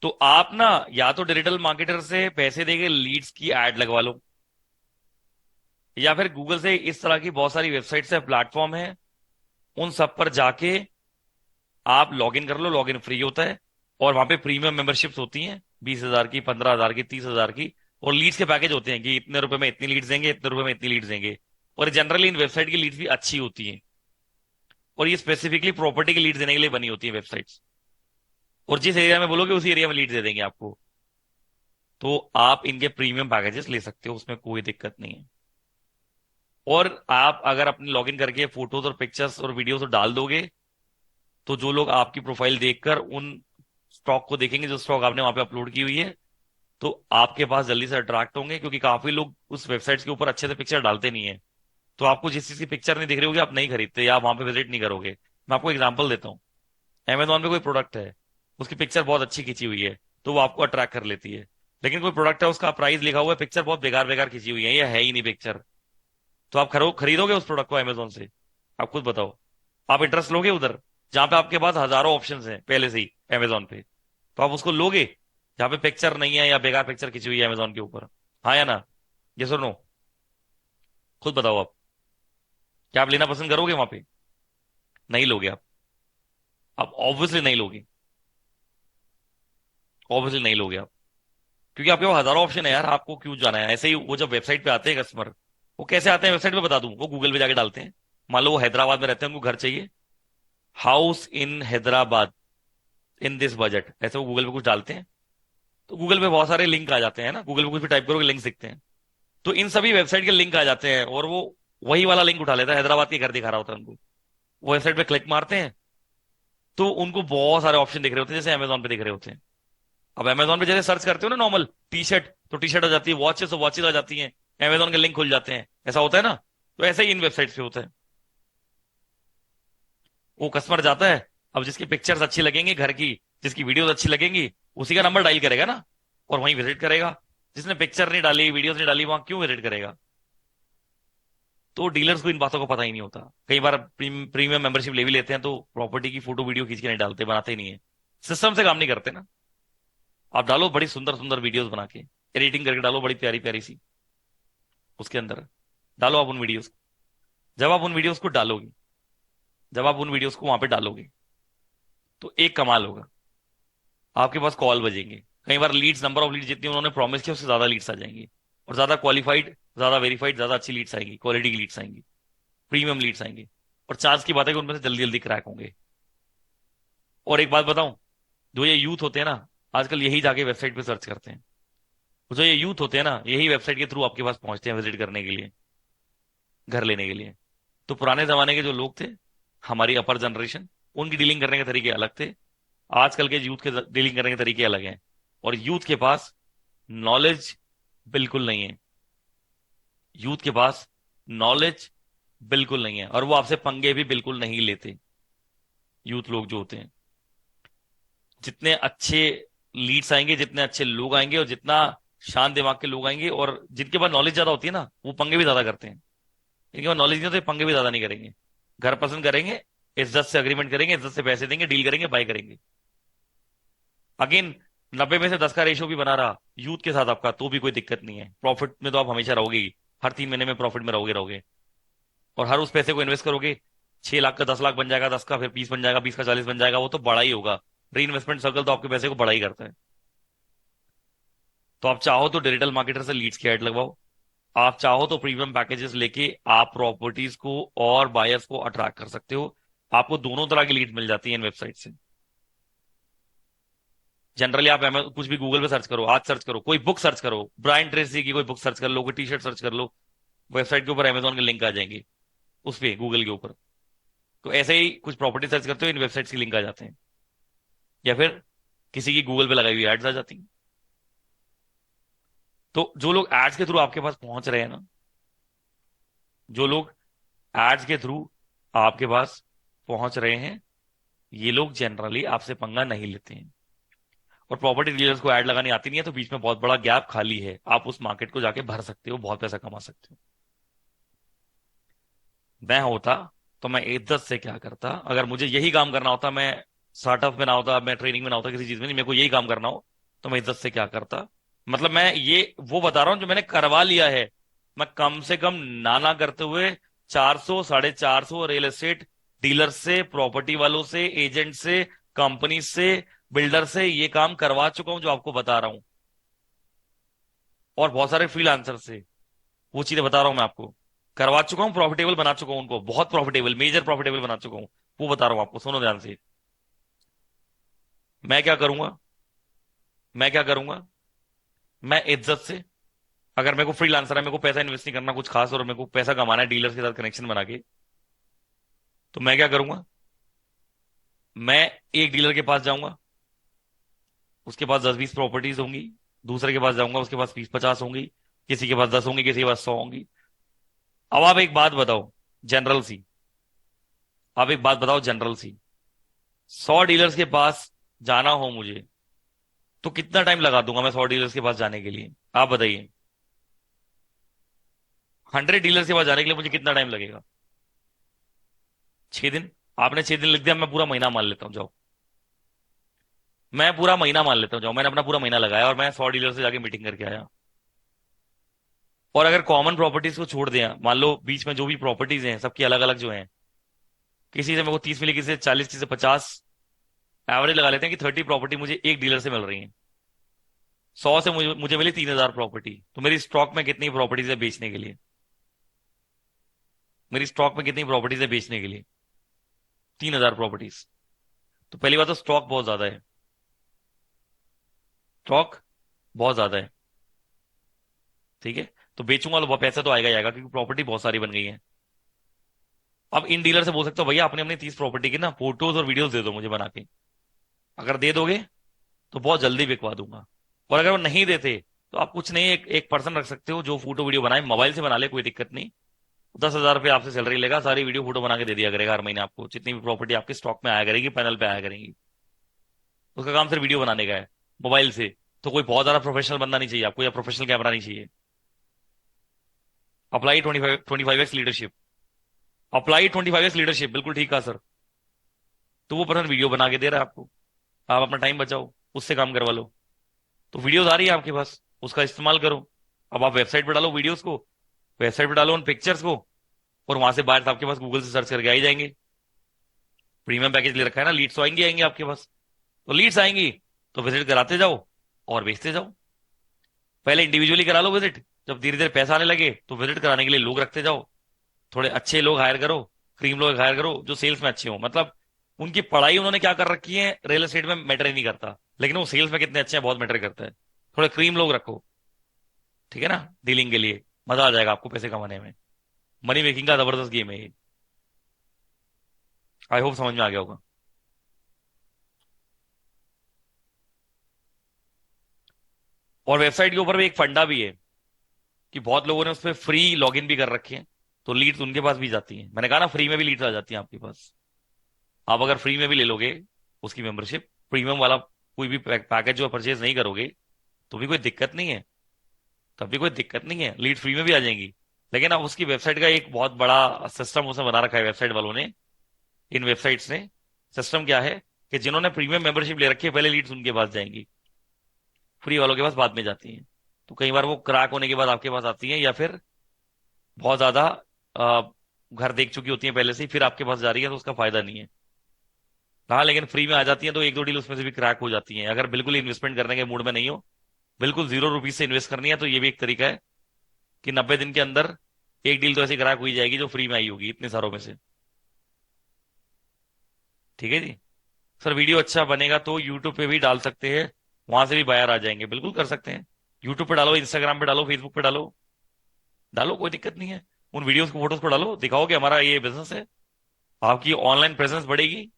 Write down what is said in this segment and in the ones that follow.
तो आप ना या तो डिजिटल मार्केटर से पैसे देके लीड्स की एड लगवा लो, या फिर गूगल से इस तरह की बहुत सारी वेबसाइट्स है, प्लेटफॉर्म है, उन सब पर जाके आप लॉग इन कर लो। लॉग इन फ्री होता है, और वहां पे प्रीमियम मेंबरशिप्स होती हैं, 20,000 की, 15,000 की, 30,000 की। और लीड्स के पैकेज होते हैं कि इतने रुपए में इतनी लीड्स देंगे, इतने रुपए में इतनी लीड्स देंगे। और जनरली इन वेबसाइट की लीड्स भी अच्छी होती हैं, और ये स्पेसिफिकली प्रॉपर्टी की लीड्स देने के लिए बनी होती है वेबसाइट्स। और जिस एरिया में बोलोगे उसी एरिया में लीड दे देंगे आपको। तो आप इनके प्रीमियम पैकेजेस ले सकते हो, उसमें कोई दिक्कत नहीं है। और आप अगर अपने लॉगिन करके फोटोज और पिक्चर्स और वीडियोस डाल दोगे, तो जो लोग आपकी प्रोफाइल देखकर उन स्टॉक को देखेंगे जो स्टॉक आपने वहां पे अपलोड की हुई है, तो आपके पास जल्दी से अट्रैक्ट होंगे, क्योंकि काफी लोग उस वेबसाइट्स के ऊपर अच्छे से पिक्चर डालते नहीं है। तो आपको जिस चीज की पिक्चर नहीं दिख रही होगी, आप नहीं खरीदते या आप वहां पे विजिट नहीं करोगे। मैं आपको एग्जांपल देता हूँ। अमेजोन पे कोई प्रोडक्ट है, उसकी पिक्चर बहुत अच्छी खींची हुई है, तो वो आपको अट्रैक्ट कर लेती है। लेकिन कोई प्रोडक्ट है, उसका प्राइस लिखा हुआ है, पिक्चर बहुत बेकार बेकार खींची हुई है, ये है ही नहीं पिक्चर, तो आप खरीदोगे उस प्रोडक्ट को अमेजोन से? आप खुद बताओ। आप इंटरेस्ट लोगे उधर जहां पे आपके पास हजारों ऑप्शंस हैं पहले से ही अमेजोन पे? तो आप उसको लोगे जहां पे पिक्चर नहीं है या बेकार पिक्चर खींची हुई है अमेजोन के ऊपर? हाँ या ना? ये सुनो, खुद बताओ आप। क्या आप लेना पसंद करोगे वहां पे? नहीं लोगे आप ऑब्वियसली नहीं लोगे। ऑब्वियसली नहीं लोगे आप, क्योंकि आपके पास हजारों ऑप्शन है यार, आपको क्यों जाना है? ऐसे ही वो जब वेबसाइट पे आते हैं कस्टमर, वो कैसे आते हैं वेबसाइट पे बता दूं, वो गूगल पे जाके डालते हैं। मान लो वो हैदराबाद में रहते हैं, उनको घर चाहिए, house in Hyderabad in this budget, ऐसे वो गूगल पे कुछ डालते हैं, तो गूगल पे बहुत सारे लिंक आ जाते हैं ना, गूगल पे कुछ भी टाइप करोगे लिंक दिखते हैं। तो इन सभी वेबसाइट के लिंक आ जाते हैं, और वो वही वाला लिंक उठा लेता है, हैदराबाद के घर दिखा रहा होता है उनको। वो वेबसाइट पे क्लिक मारते हैं, तो उनको बहुत सारे ऑप्शन दिख रहे होते हैं, जैसे अमेजोन पे दिख रहे होते हैं। अब अमेजोन पे जैसे सर्च करते हो ना नॉर्मल टी शर्ट, तो टी शर्ट आ जाती है, वॉचेस तो वॉचेस आ जाती हैं, अमेजोन के लिंक खुल जाते हैं, ऐसा होता है ना? तो ऐसे ही इन वेबसाइट्स पे होता है। वो कस्टमर जाता है, अब जिसकी पिक्चर्स अच्छी लगेंगी घर की, जिसकी वीडियोस अच्छी लगेंगी, उसी का नंबर डायल करेगा ना, और वहीं विजिट करेगा। जिसने पिक्चर नहीं डाली, वीडियोस नहीं डाली, वहां क्यों विजिट करेगा? तो डीलर्स को इन बातों का पता ही नहीं होता। कई बार प्रीमियम मेंबरशिप ले भी लेते हैं, तो प्रॉपर्टी की फोटो वीडियो खींच के नहीं डालते, बनाते ही नहीं है, सिस्टम से काम नहीं करते ना। आप डालो बड़ी सुंदर सुंदर वीडियोस बना के, एडिटिंग करके डालो बड़ी प्यारी प्यारी सी, उसके अंदर डालो आप उन वीडियोस को। जब आप उन वीडियोस को डालोगे, जब आप उन वीडियोस को वहां पे डालोगे, तो एक कमाल होगा, आपके पास कॉल बजेंगे। कई बार लीड्स, नंबर ऑफ लीड्स जितनी उन्होंने प्रॉमिस किया उससे ज्यादा लीड्स आ जाएंगी, और ज्यादा क्वालिफाइड, ज्यादा वेरीफाइड, ज्यादा अच्छी लीड्स आएंगी, क्वालिटी की लीड्स आएंगी, प्रीमियम लीड्स आएंगी। और चांस की बात है कि उनमें से जल्दी जल्दी क्रैक होंगे। और एक बात बताऊं, जो ये यूथ होते हैं ना, आजकल यही जाके वेबसाइट पे सर्च करते हैं। तो जो ये यूथ होते हैं ना, यही वेबसाइट के थ्रू आपके पास पहुंचते हैं विजिट करने के लिए, घर लेने के लिए। तो पुराने जमाने के जो लोग थे, हमारी अपर जनरेशन, उनकी डीलिंग करने के तरीके अलग थे। आजकल के यूथ के डीलिंग करने के तरीके अलग हैं। और यूथ के पास नॉलेज बिल्कुल नहीं है। यूथ के पास नॉलेज बिल्कुल नहीं है, और वो आपसे पंगे भी बिल्कुल नहीं लेते। यूथ लोग जो होते हैं, जितने अच्छे लीड्स आएंगे, जितने अच्छे लोग आएंगे, और जितना शांत दिमाग के लोग आएंगे, और जिनके पास नॉलेज ज्यादा होती है ना, वो पंगे भी ज्यादा करते हैं। जिनके पास नॉलेज नहीं होती, पंगे भी ज्यादा नहीं करेंगे। घर पसंद करेंगे, इज्जत से अग्रीमेंट करेंगे, इज्जत से पैसे देंगे, डील करेंगे, बाय करेंगे। अगेन, 90 में से 10 का रेशियो भी बना रहा यूथ के साथ आपका, तो भी कोई दिक्कत नहीं है। प्रॉफिट में तो आप हमेशा रहोगे ही, हर 3 महीने में प्रॉफिट में रहोगे। और हर उस पैसे को इन्वेस्ट करोगे, 6 लाख का 10 लाख बन जाएगा, 10 का फिर 20 बन जाएगा, 20 का 40 बन जाएगा, वो तो बड़ा ही होगा। री इन्वेस्टमेंट सर्कल तो आपके पैसे को बड़ा ही करता है। तो आप चाहो तो डिजिटल मार्केटर से लीड्स की ऐड लगवाओ, आप चाहो तो प्रीमियम पैकेजेस लेके आप प्रॉपर्टीज को और बायर्स को अट्रैक्ट कर सकते हो। आपको दोनों तरह की लीड मिल जाती है इन वेबसाइट से। जनरली आप कुछ भी गूगल पे सर्च करो, आज सर्च करो, कोई बुक सर्च करो, ब्रायन ट्रेसी की कोई बुक सर्च कर लो, कोई टी शर्ट सर्च कर लो, वेबसाइट के ऊपर अमेजोन के लिंक आ जाएंगे, उस पे गूगल के ऊपर। तो ऐसे ही कुछ प्रॉपर्टी सर्च करते हो, इन वेबसाइट्स के लिंक आ जाते हैं, या फिर किसी की गूगल पे लगाई हुई एड्स आ जाती हैं। तो जो लोग एड्स के थ्रू आपके पास पहुंच रहे हैं ना, जो लोग एड्स के थ्रू आपके पास पहुंच रहे हैं, ये लोग जनरली आपसे पंगा नहीं लेते हैं। और प्रॉपर्टी डीलर्स को ऐड लगानी आती नहीं है, तो बीच में बहुत बड़ा गैप खाली है, आप उस मार्केट को जाके भर सकते हो, बहुत पैसा कमा सकते हो। मैं होता तो मैं इज्जत से क्या करता, अगर मुझे यही काम करना होता, मैं स्टार्टअप में ना होता, मैं ट्रेनिंग में ना होता, किसी चीज में नहीं, मेरे को यही काम करना हो, तो मैं इज्जत से क्या करता। मतलब मैं ये वो बता रहा हूं जो मैंने करवा लिया है। मैं कम से कम ना करते हुए 400 450 रियल एस्टेट डीलर से, प्रॉपर्टी वालों से, एजेंट से, कंपनी से, बिल्डर से ये काम करवा चुका हूं जो आपको बता रहा हूं। और बहुत सारे फ्रीलांसर से वो चीजें बता रहा हूं मैं आपको। करवा चुका हूं, प्रॉफिटेबल बना चुका हूं उनको, बहुत प्रॉफिटेबल, मेजर प्रॉफिटेबल बना चुका हूं। वो बता रहा हूं आपको, सुनो ध्यान से। मैं क्या करूंगा, मैं क्या करूंगा, मैं इज्जत से, अगर मेरे को फ्रीलांसर है, मेरे को पैसा इन्वेस्ट नहीं करना कुछ खास और मेरे को पैसा कमाना है डीलर्स के साथ कनेक्शन बना के, तो मैं क्या करूंगा, मैं एक डीलर के पास जाऊंगा, उसके पास 10 20 प्रॉपर्टीज होंगी। दूसरे के पास जाऊंगा, उसके पास 20 50 होंगी। किसी के पास 10 होंगी, किसी के पास 100 होंगी। अब आप एक बात बताओ, जनरल सी, आप एक बात बताओ जनरल सी, 100 डीलर्स के पास जाना हो मुझे, तो कितना टाइम लगा दूंगा मैं 100 डीलर्स के पास जाने के लिए? आप बताइए। 100 डीलर्स के पास जाने के लिए मुझे कितना टाइम लगेगा? 6 दिन। आपने 6 दिन लिख दिया, मैं पूरा महीना मान लेता हूँ, जाओ। मैं पूरा महीना मान लेता हूँ, जाओ। मैंने अपना पूरा महीना लगाया और मैं 100 डीलर से जाके मीटिंग करके आया। और अगर कॉमन प्रॉपर्टीज को छोड़ दिया, मान लो बीच में जो भी प्रॉपर्टीज हैं सबकी अलग अलग जो हैं, किसी से मेरे को 30 मिली, किसी से 40, किसी से 50, एवरेज लगा लेते हैं कि 30 प्रॉपर्टी मुझे एक डीलर से मिल रही है। 100 से मुझे मुझे मिली 3,000 प्रॉपर्टी, तो मेरी स्टॉक में कितनी प्रॉपर्टीज है बेचने के लिए? मेरी स्टॉक में कितनी प्रॉपर्टीज है बेचने के लिए? 3,000 प्रॉपर्टीज। तो पहली बात तो स्टॉक बहुत ज्यादा है, स्टॉक बहुत ज्यादा है। ठीक है, तो बेचूंगा तो पैसा तो आएगा ही आएगा, क्योंकि प्रॉपर्टी बहुत सारी बन गई है। अब इन डीलर से बोल सकते हो भैया अपने अपनी 30 प्रॉपर्टी की ना फोटोज और वीडियोस दे दो मुझे बना के। अगर दे दोगे तो बहुत जल्दी बिकवा दूंगा। और अगर वो नहीं देते तो आप कुछ नहीं, एक पर्सन रख सकते हो जो फोटो वीडियो बनाए, मोबाइल से बना ले, कोई दिक्कत नहीं। 10,000 रुपये आपसे सैलरी लेगा, सारी वीडियो फोटो बना के दे दिया करेगा हर महीने आपको, जितनी भी प्रॉपर्टी आपके स्टॉक में आया करेगी, पैनल पे आया करेंगी। उसका काम सिर्फ वीडियो बनाने का है, मोबाइल से। तो कोई बहुत ज्यादा प्रोफेशनल बंदा नहीं चाहिए आपको, या प्रोफेशनल कैमरा नहीं चाहिए। Apply 25x leadership, apply 25x leadership, बिल्कुल ठीक कहा सर। तो वो पर्सन वीडियो बना के दे रहा है आपको, आप अपना टाइम बचाओ, उससे काम करवा लो। तो वीडियोस आ रही है आपके पास, उसका इस्तेमाल करो। अब आप वेबसाइट पे डालो वीडियोस को, वेबसाइट पे डालो उन पिक्चर्स को, और वहां से बाहर आपके पास गूगल से सर्च करके आ ही जाएंगे। प्रीमियम पैकेज ले रखा है ना, लीड्स तो आएंगे आएंगे आपके पास। तो लीड्स आएंगी तो विजिट कराते जाओ और बेचते जाओ। पहले इंडिविजुअली करा लो विजिट, जब धीरे धीरे पैसा आने लगे तो विजिट कराने के लिए लोग रखते जाओ। थोड़े अच्छे लोग हायर करो, क्रीम लोग हायर करो जो सेल्स में अच्छे हो। मतलब उनकी पढ़ाई उन्होंने क्या कर रखी है रियल एस्टेट में मैटर ही नहीं करता, लेकिन वो सेल्स में कितने अच्छे हैं बहुत मैटर करता है। थोड़े क्रीम लोग रखो, ठीक है ना, डीलिंग के लिए। मजा आ जाएगा आपको पैसे कमाने में। मनी मेकिंग का जबरदस्त गेम है ये। आई होप समझ में आ गया होगा। और वेबसाइट के ऊपर भी एक फंडा भी है कि बहुत लोगों ने उस पर फ्री लॉगिन भी कर रखे हैं, तो लीड्स उनके पास भी जाती हैं। मैंने कहा ना, फ्री में भी लीड्स आ जाती हैं आपके पास। आप अगर फ्री में भी ले लोगे उसकी मेंबरशिप, प्रीमियम वाला कोई भी पैकेज जो परचेज नहीं करोगे, तो भी कोई दिक्कत नहीं है। तब भी कोई दिक्कत नहीं है, लीड फ्री में भी आ जाएंगी। लेकिन अब उसकी वेबसाइट का एक बहुत बड़ा सिस्टम उसने बना रखा है, वेबसाइट वालों ने, इन वेबसाइट्स ने। सिस्टम क्या है कि जिन्होंने प्रीमियम मेंबरशिप ले रखी है पहले लीड्स उनके पास जाएंगी, फ्री वालों के पास बाद में जाती हैं। तो कई बार वो क्रैक होने के बाद आपके पास आती हैं, या फिर बहुत ज्यादा अ, घर देख चुकी होती हैं पहले से ही, फिर आपके पास जा रही है, तो उसका फायदा नहीं है। हाँ, लेकिन फ्री में आ जाती है तो एक दो डील उसमें से भी क्रैक हो जाती हैं। अगर बिल्कुल इन्वेस्टमेंट करने के मूड में नहीं हो, बिल्कुल 0 रुपीज से इन्वेस्ट करनी है, तो ये भी एक तरीका है कि 90 दिन के अंदर एक डील तो ऐसी क्रैक हुई जाएगी जो फ्री में आई होगी इतने सारों में से। ठीक है जी। सर वीडियो अच्छा बनेगा तो यूट्यूब पे भी डाल सकते हैं, वहां से भी बायर आ जाएंगे, बिल्कुल कर सकते हैं। यूट्यूब पे डालो, इंस्टाग्राम पे डालो, फेसबुक पे डालो, डालो, कोई दिक्कत नहीं है। उन वीडियोस को, फोटोज को डालो, दिखाओ कि हमारा ये बिजनेस है। आपकी ऑनलाइन प्रेजेंस बढ़ेगी,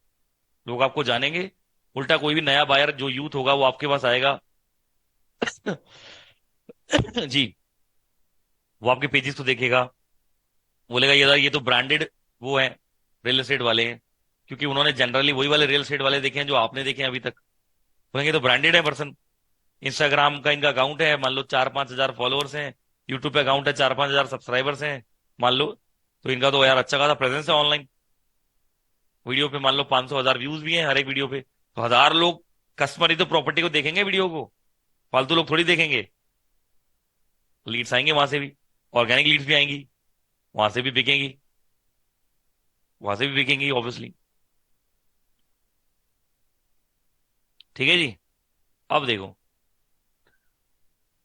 लोग आपको जानेंगे। उल्टा कोई भी नया बायर जो यूथ होगा वो आपके पास आएगा। जी, वो आपके पेजेस को देखेगा, बोलेगा ये तो ब्रांडेड वो है, रियल एस्टेट वाले हैं। क्योंकि उन्होंने जनरली वही वाले रियल एस्टेट वाले देखे हैं जो आपने देखे हैं अभी तक। बोलेंगे तो ब्रांडेड है पर्सन। इंस्टाग्राम का इनका अकाउंट है, मान लो 4-5 हजार फॉलोअर्स हैं। यूट्यूब पे अकाउंट है, 4-5 हजार सब्सक्राइबर्स हैं, मान लो। तो इनका तो यार अच्छा खासा प्रेजेंस है ऑनलाइन। वीडियो पे मान लो 500 1000 व्यूज भी हैं हर एक वीडियो पे, तो 1000 लोग कस्टमर ही तो प्रॉपर्टी को देखेंगे वीडियो को। फालतू लोग थोड़ी देखेंगे, लीड्स आएंगे वहां से भी, ऑर्गेनिक लीड्स भी आएंगी, वहां से भी बिकेंगी, वहां से भी बिकेंगी ऑब्वियसली। ठीक है जी। अब देखो,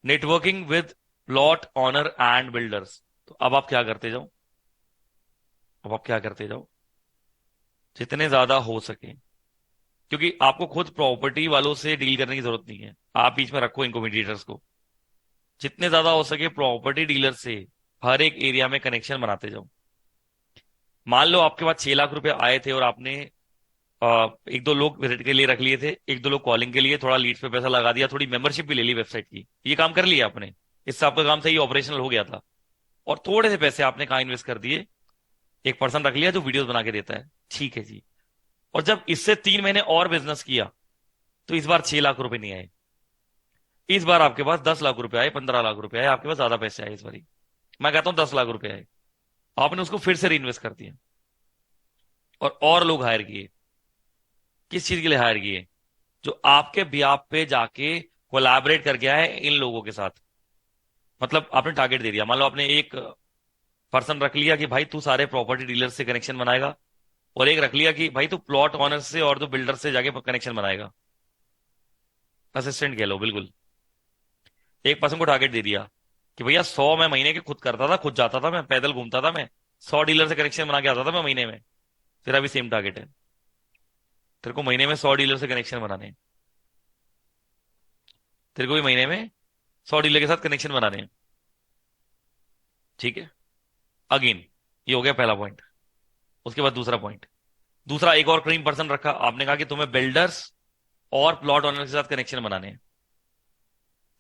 networking with plot owner and builders. तो अब आप क्या करते जाओ, अब आप क्या करते जाओ, जितने ज्यादा हो सके, क्योंकि आपको खुद प्रॉपर्टी वालों से डील करने की जरूरत नहीं है, आप बीच में रखो इनको, मीडिएटर्स को। जितने ज्यादा हो सके प्रॉपर्टी डीलर से हर एक एरिया में कनेक्शन बनाते जाओ। मान लो आपके पास 6 लाख रुपए आए थे और आपने एक दो लोग विजिट के लिए रख लिए थे, एक दो लोग कॉलिंग के लिए, थोड़ा लीड्स पे पैसा लगा दिया, थोड़ी मेंबरशिप भी ले ली वेबसाइट की, ये काम कर लिया आपने, इससे आपका काम सही ऑपरेशनल हो गया था। और थोड़े से पैसे आपने कहाँ इन्वेस्ट कर दिए, एक पर्सन रख लिया जो वीडियोस बना के देता है, ठीक है जी। और जब इससे 3 महीने और बिजनेस किया, तो इस बार 6 लाख रुपए नहीं आए, इस बार आपके पास 10 लाख रुपए आए, 15 लाख रुपए आए, आपके पास ज्यादा पैसे आए इस बार। मैं कहता हूं 10 लाख रुपए आए, आपने उसको फिर से री इन्वेस्ट कर दिया और लोग हायर किए। किस चीज के लिए हायर किए? जो आपके बिहाफ पे जाके कोलैबोरेट कर गया है इन लोगों के साथ। मतलब आपने टारगेट दे दिया, मान लो आपने एक पर्सन रख लिया कि भाई तू सारे प्रॉपर्टी डीलर से कनेक्शन बनाएगा, और एक रख लिया कि भाई तू प्लॉट ऑनर से और तो बिल्डर से जाके कनेक्शन बनाएगा, असिस्टेंट कह लो बिल्कुल। एक पर्सन को टारगेट दे दिया कि भैया 100 मैं महीने के खुद करता था, खुद जाता था, मैं पैदल घूमता था, मैं 100 डीलर से कनेक्शन बना के आता था मैं महीने में। तेरा भी सेम टारगेट है, तेरे को महीने में 100 डीलर से कनेक्शन बनाने हैं, तेरे को भी महीने में 100 डीलर के साथ कनेक्शन बनाने हैं। ठीक है, अगेन ये हो गया पहला पॉइंट। उसके बाद दूसरा पॉइंट, दूसरा एक और क्रीम पर्सन रखा, आपने कहा कि तुम्हें बिल्डर्स और प्लॉट ओनर के साथ कनेक्शन बनाने हैं।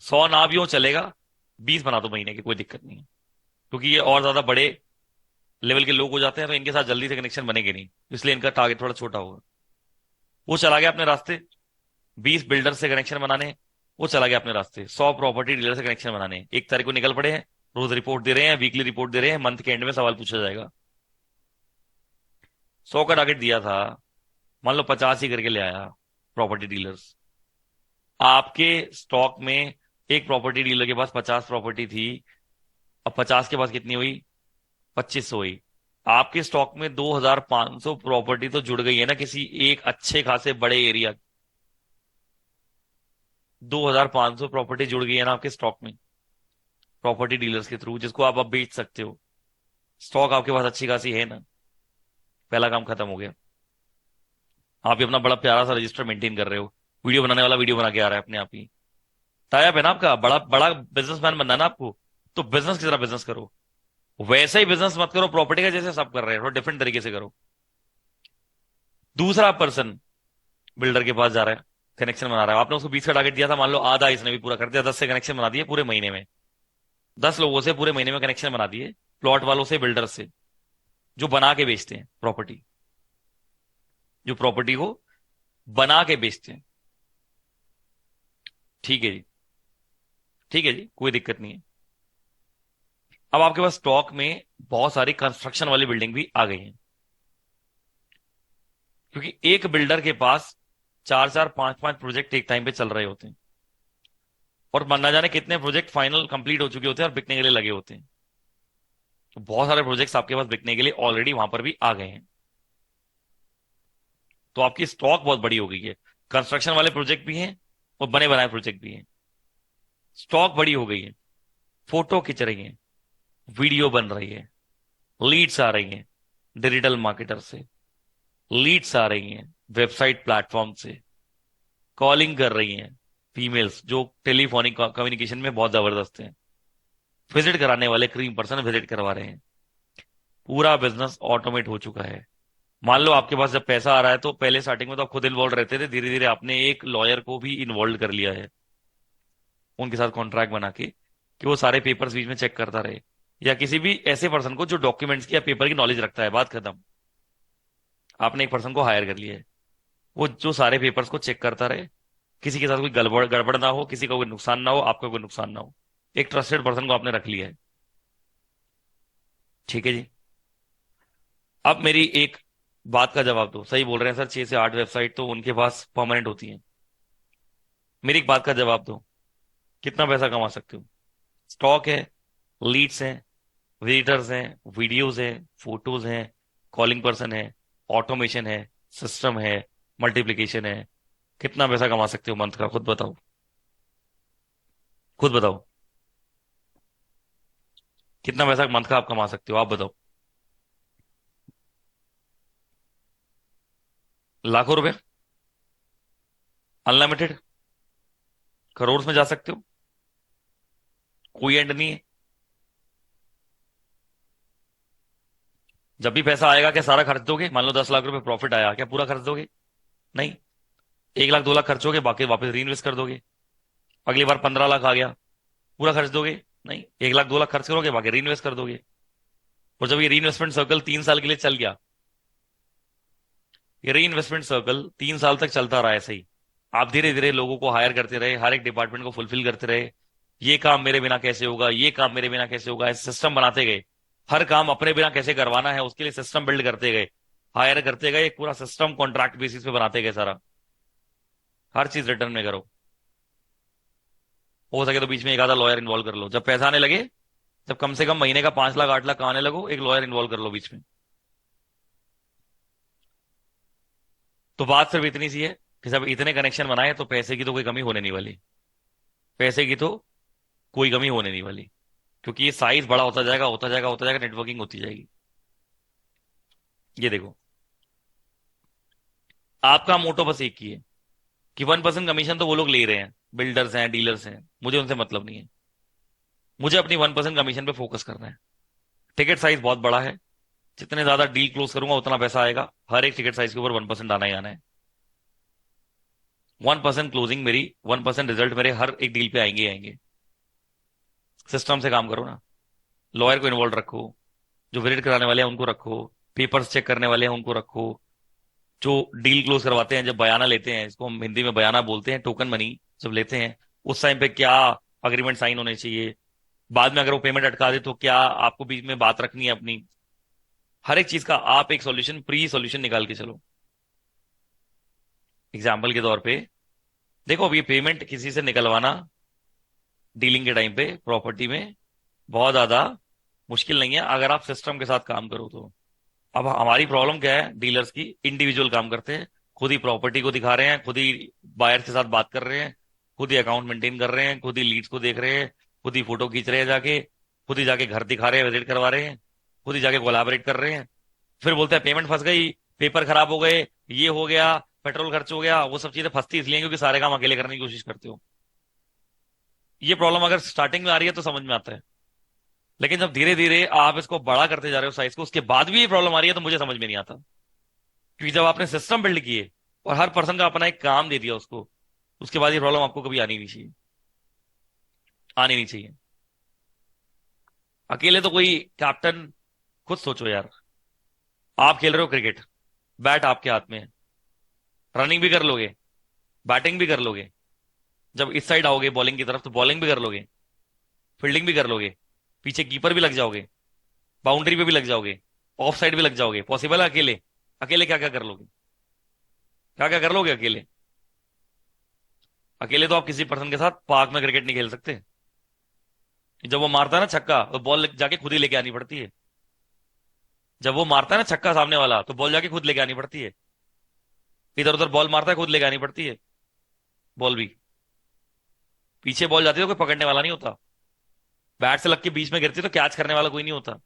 100 ना भी हो चलेगा, 20 बना दो महीने की, कोई दिक्कत नहीं है, क्योंकि ये और ज्यादा बड़े लेवल के लोग हो जाते हैं तो इनके साथ जल्दी से कनेक्शन बनेंगे नहीं, इसलिए इनका टारगेट थोड़ा छोटा होगा। वो चला गया अपने रास्ते, 20 बिल्डर से कनेक्शन बनाने हैं। वो चला गया अपने रास्ते, 100 प्रॉपर्टी डीलर से कनेक्शन बनाने हैं। 1 तारीख को निकल पड़े हैं, रोज रिपोर्ट दे रहे हैं, वीकली रिपोर्ट दे रहे हैं, मंथ के एंड में सवाल पूछा जाएगा। 100 का टारगेट दिया था, मान लो 50 ही करके ले आया प्रॉपर्टी डीलर्स। आपके स्टॉक में एक प्रॉपर्टी डीलर के पास 50 प्रॉपर्टी थी, अब 50 के पास कितनी हुई? 2500 हुई। आपके स्टॉक में 2500 प्रॉपर्टी तो जुड़ गई है ना किसी एक अच्छे खासे बड़े एरिया। 2500 प्रॉपर्टी जुड़ गई है ना आपके स्टॉक में, प्रॉपर्टी डीलर्स के थ्रू, जिसको आप अब बेच सकते हो। स्टॉक आपके पास अच्छी खासी है ना, पहला काम खत्म हो गया। आप भी अपना बड़ा प्यारा सा रजिस्टर मेंटेन कर रहे हो, वीडियो बनाने वाला वीडियो बना के आ रहा है अपने आप ही। टाइप है ना आपका, बड़ा बड़ा बिजनेसमैन बनना है ना आपको, तो बिजनेस की तरह बिजनेस करो। वैसा ही बिजनेस मत करो प्रॉपर्टी का जैसे सब कर रहे हैं, थोड़ा डिफरेंट तरीके से करो। दूसरा पर्सन बिल्डर के पास जा रहा है, कनेक्शन बना रहा है, आपने उसको 20 का टारगेट दिया था, मान लो आधा इसने भी पूरा कर दिया, 10 से कनेक्शन बना दिए पूरे महीने में। 10 लोगों से पूरे महीने में कनेक्शन बना दिए, प्लॉट वालों से, बिल्डर से, जो बना के बेचते हैं प्रॉपर्टी, जो प्रॉपर्टी को बना के बेचते हैं। ठीक है जी, ठीक है जी, कोई दिक्कत नहीं है। अब आपके पास स्टॉक में बहुत सारी कंस्ट्रक्शन वाली बिल्डिंग भी आ गई हैं, क्योंकि एक बिल्डर के पास 4-4 5-5 प्रोजेक्ट एक टाइम पे चल रहे होते हैं, और ना जाने कितने प्रोजेक्ट फाइनल कंप्लीट हो चुके होते हैं और बिकने के लिए लगे होते हैं। तो बहुत सारे प्रोजेक्ट्स आपके पास बिकने के लिए ऑलरेडी वहां पर भी आ गए हैं, तो आपकी स्टॉक बहुत बड़ी हो गई है। कंस्ट्रक्शन वाले प्रोजेक्ट भी हैं और बने बनाए प्रोजेक्ट भी हैं, स्टॉक बड़ी हो गई है। फोटो खिंच रही है, वीडियो बन रही है, लीड्स आ रही हैं डिजिटल मार्केटर से, लीड्स आ रही हैं वेबसाइट प्लेटफॉर्म से, कॉलिंग कर रही हैं फीमेल्स जो टेलीफोनिक कम्युनिकेशन में बहुत जबरदस्त हैं, विजिट कराने वाले क्रीम पर्सन विजिट करवा रहे हैं। पूरा बिजनेस ऑटोमेट हो चुका है। मान लो आपके पास जब पैसा आ रहा है, तो पहले स्टार्टिंग में तो आप खुद इन्वॉल्व रहते थे, धीरे धीरे आपने एक लॉयर को भी इन्वॉल्व कर लिया है, उनके साथ कॉन्ट्रैक्ट बना के कि वो सारे पेपर्स बीच में चेक करता रहे, या किसी भी ऐसे पर्सन को जो डॉक्यूमेंट्स की या पेपर की नॉलेज रखता है, बात खत्म। आपने एक पर्सन को हायर कर लिया है, वो जो सारे पेपर्स को चेक करता रहे, किसी के साथ कोई गड़बड़ गड़बड़ ना हो, किसी का कोई नुकसान ना हो, आपका कोई नुकसान ना हो। एक ट्रस्टेड पर्सन को आपने रख लिया है। ठीक है जी। अब मेरी एक बात का जवाब दो, सही बोल रहे हैं सर, 6 से 8 वेबसाइट तो उनके पास परमानेंट होती हैं। मेरी एक बात का जवाब दो, कितना पैसा कमा सकते हो? स्टॉक है, लीड्स हैं, विजिटर्स हैं, वीडियोस हैं, फोटोज हैं, कॉलिंग पर्सन है, ऑटोमेशन है, सिस्टम है, मल्टीप्लिकेशन है। कितना पैसा कमा सकते हो मंथ का? खुद बताओ, खुद बताओ। कितना पैसा मंथ का आप कमा सकते हो? आप बताओ। लाखों रुपए? अनलिमिटेड? करोड़ में जा सकते हो? कोई एंड नहीं है। जब भी पैसा आएगा क्या सारा खर्च दोगे? मान लो 10 लाख रुपए प्रॉफिट आया, क्या पूरा खर्च दोगे? नहीं। 1 लाख 2 लाख खर्चोगे, बाकी वापस री इन्वेस्ट कर दोगे। अगली बार 15 लाख आ गया, पूरा खर्च दोगे? नहीं। 1 लाख 2 लाख खर्च करोगे, बाकी री इन्वेस्ट कर दोगे। और जब ये री इन्वेस्टमेंट सर्कल 3 साल के लिए चल गया, ये री इन्वेस्टमेंट सर्कल 3 साल तक चलता रहा ऐसे ही, आप धीरे धीरे लोगों को हायर करते रहे, हर एक डिपार्टमेंट को फुलफिल करते रहे। ये काम मेरे बिना कैसे होगा, ये काम मेरे बिना कैसे होगा, ऐसे सिस्टम बनाते गए। हर काम अपने बिना कैसे करवाना है उसके लिए सिस्टम बिल्ड करते गए, हायर करते गए, एक पूरा सिस्टम कॉन्ट्रैक्ट बेसिस पे बनाते गए सारा। हर चीज रिटर्न में करो। हो सके तो बीच में एक आधा लॉयर इन्वॉल्व कर लो जब पैसा आने लगे। जब कम से कम महीने का 5 लाख 8 लाख कमाने लगो, एक लॉयर इन्वॉल्व कर लो बीच में। तो बात सिर्फ इतनी सी है कि जब इतने कनेक्शन बनाए तो पैसे की तो कोई कमी होने नहीं वाली। पैसे की तो कोई कमी होने नहीं वाली, क्योंकि ये साइज बड़ा होता जाएगा, होता जाएगा, होता जाएगा, नेटवर्किंग होती जाएगी। ये देखो, आपका मोटो बस एक ही है कि 1% कमीशन तो वो लोग ले रहे हैं, बिल्डर्स हैं, डीलर्स हैं, मुझे उनसे मतलब नहीं है। मुझे अपनी 1% कमीशन पे फोकस करना है। टिकट साइज बहुत बड़ा है, जितने ज्यादा डील क्लोज करूंगा उतना पैसा आएगा। हर एक टिकट साइज के ऊपर 1% आना ही आना है। 1% क्लोजिंग मेरी, 1% रिजल्ट मेरे हर एक डील पे आएंगे ही आएंगे। सिस्टम से काम करो ना। लॉयर को इन्वॉल्व रखो, जो विजिट कराने वाले हैं उनको रखो, पेपर्स चेक करने वाले हैं उनको रखो, जो डील क्लोज करवाते हैं, जब बयाना लेते हैं, इसको हम हिंदी में बयाना बोलते हैं, टोकन मनी जब लेते हैं, उस टाइम पे क्या अग्रीमेंट साइन होने चाहिए, बाद में अगर वो पेमेंट अटका दे तो क्या आपको बीच में बात रखनी है अपनी। हर एक चीज का आप एक सॉल्यूशन, प्री सॉल्यूशन निकाल के चलो। एग्जाम्पल के तौर पे देखो, अब ये पेमेंट किसी से निकलवाना डीलिंग के टाइम पे प्रॉपर्टी में बहुत ज्यादा मुश्किल नहीं है अगर आप सिस्टम के साथ काम करो तो। अब हमारी प्रॉब्लम क्या है, डीलर्स की, इंडिविजुअल काम करते हैं, खुद ही प्रॉपर्टी को दिखा रहे हैं, खुद ही बायर के साथ बात कर रहे हैं, खुद ही अकाउंट मेंटेन कर रहे हैं, खुद ही लीड्स को देख रहे हैं, खुद ही फोटो खींच रहे हैं जाके, खुद ही जाके घर दिखा रहे हैं, विजिट करवा रहे हैं, खुद ही जाके कोलैबोरेट कर रहे हैं। फिर बोलते हैं पेमेंट फंस गई, पेपर खराब हो गए, ये हो गया, पेट्रोल खर्च हो गया। वो सब चीजें फंसती इसलिए हैं क्योंकि सारे काम अकेले करने की कोशिश करते हो। ये प्रॉब्लम अगर स्टार्टिंग में आ रही है तो समझ में आता है, लेकिन जब धीरे धीरे आप इसको बड़ा करते जा रहे हो साइज को, उसके बाद भी ये प्रॉब्लम आ रही है तो मुझे समझ में नहीं आता। क्योंकि जब आपने सिस्टम बिल्ड किए और हर पर्सन का अपना एक काम दे दिया उसको, उसके बाद ये प्रॉब्लम आपको कभी आनी नहीं चाहिए, आनी नहीं चाहिए। अकेले तो कोई कैप्टन, खुद सोचो यार, आप खेल रहे हो क्रिकेट, बैट आपके हाथ में है, रनिंग भी कर लोगे, बैटिंग भी कर लोगे, जब इस साइड आओगे बॉलिंग की तरफ तो बॉलिंग भी कर लोगे, फील्डिंग भी कर लोगे, पीछे कीपर भी लग जाओगे, बाउंड्री पे भी लग जाओगे, ऑफ साइड भी लग जाओगे। पॉसिबल है अकेले? अकेले क्या क्या कर लोगे? क्या क्या कर लोगे अकेले? अकेले तो आप किसी पर्सन के साथ पार्क में क्रिकेट नहीं खेल सकते। जब वो मारता है ना छक्का, तो बॉल जाके खुद ही लेके आनी पड़ती है। जब वो मारता है ना छक्का सामने वाला, तो बॉल जाके खुद लेके आनी पड़ती है। इधर उधर बॉल मारता है, खुद लेके आनी पड़ती है बॉल भी। पीछे बॉल जाती है तो कोई पकड़ने वाला नहीं होता, बैट से लग के बीच में गिरती है तो कैच करने वाला कोई नहीं होता।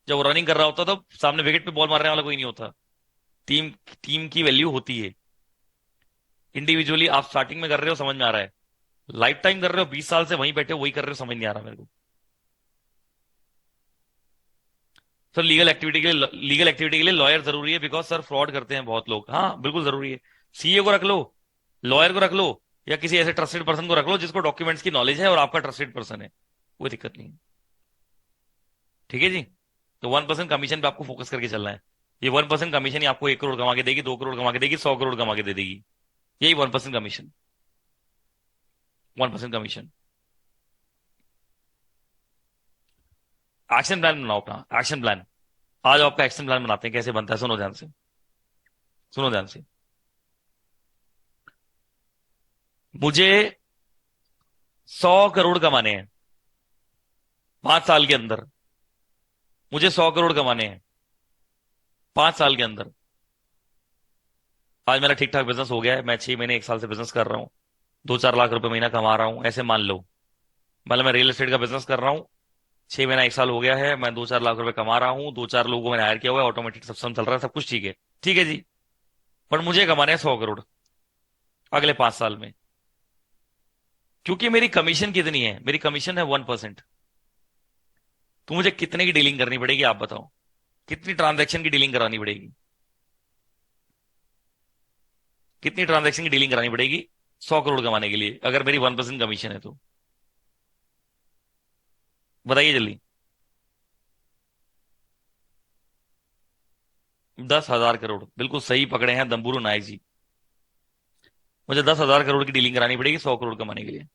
जब वो रनिंग कर रहा होता तो सामने विकेट पे बॉल मारने वाला कोई नहीं होता। टीम, टीम की वैल्यू होती है। इंडिविजुअली आप स्टार्टिंग में कर रहे हो, समझ में आ रहा है। लाइफ टाइम कर रहे हो, 20 साल से वहीं बैठे हो वही कर रहे हो, समझ नहीं आ रहा मेरे को। सर लीगल एक्टिविटी के लिए लॉयर जरूरी है, बिकॉज सर फ्रॉड करते हैं बहुत लोग। हाँ बिल्कुल जरूरी है। सीए को रख लो, लॉयर को रख लो, या किसी ऐसे ट्रस्टेड पर्सन को रख लो जिसको डॉक्यूमेंट्स की नॉलेज है और आपका ट्रस्टेड पर्सन है, कोई दिक्कत नहीं है। ठीक है जी। तो 1% कमीशन पे आपको फोकस करके चलना है। ये 1% कमीशन ही आपको 1 करोड़ कमा के देगी, 2 करोड़ कमा के देगी, 100 करोड़ कमा के दे देगी। यही 1% कमीशन, 1% कमीशन। एक्शन प्लान बनाओ अपना, एक्शन प्लान। आज आपका एक्शन प्लान बनाते हैं, कैसे बनता है, सुनो ध्यान से, सुनो ध्यान से। मुझे 100 करोड़ कमाने हैं 5 साल के अंदर। मुझे 100 करोड़ कमाने हैं 5 साल के अंदर। आज मेरा ठीक ठाक बिजनेस हो गया है, मैं 6 महीने 1 साल से बिजनेस कर रहा हूँ, 2-4 लाख रुपए महीना कमा रहा हूँ, ऐसे मान लो। मतलब मैं रियल एस्टेट का बिजनेस कर रहा हूँ, 6 महीना 1 साल हो गया है, मैं 2-4 लाख रुपए कमा रहा हूँ, 2-4 लोगों को मैंने हायर किया हुआ है, ऑटोमेटिक सब चल रहा है, सब कुछ ठीक है। ठीक है जी। पर मुझे कमाने हैं 100 करोड़ अगले 5 साल में। क्योंकि मेरी कमीशन कितनी है, मेरी कमीशन है 1%। तो मुझे कितने की डीलिंग करनी पड़ेगी आप बताओ, कितनी ट्रांजैक्शन की डीलिंग करानी पड़ेगी, कितनी ट्रांजैक्शन की डीलिंग करानी पड़ेगी 100 करोड़ कमाने के लिए, अगर मेरी 1% कमीशन है तो? बताइए जल्दी। 10,000 करोड़, बिल्कुल सही पकड़े हैं दम्बुरु नायक जी। मुझे 10,000 करोड़ की डीलिंग करानी पड़ेगी 100 करोड़ कमाने के लिए।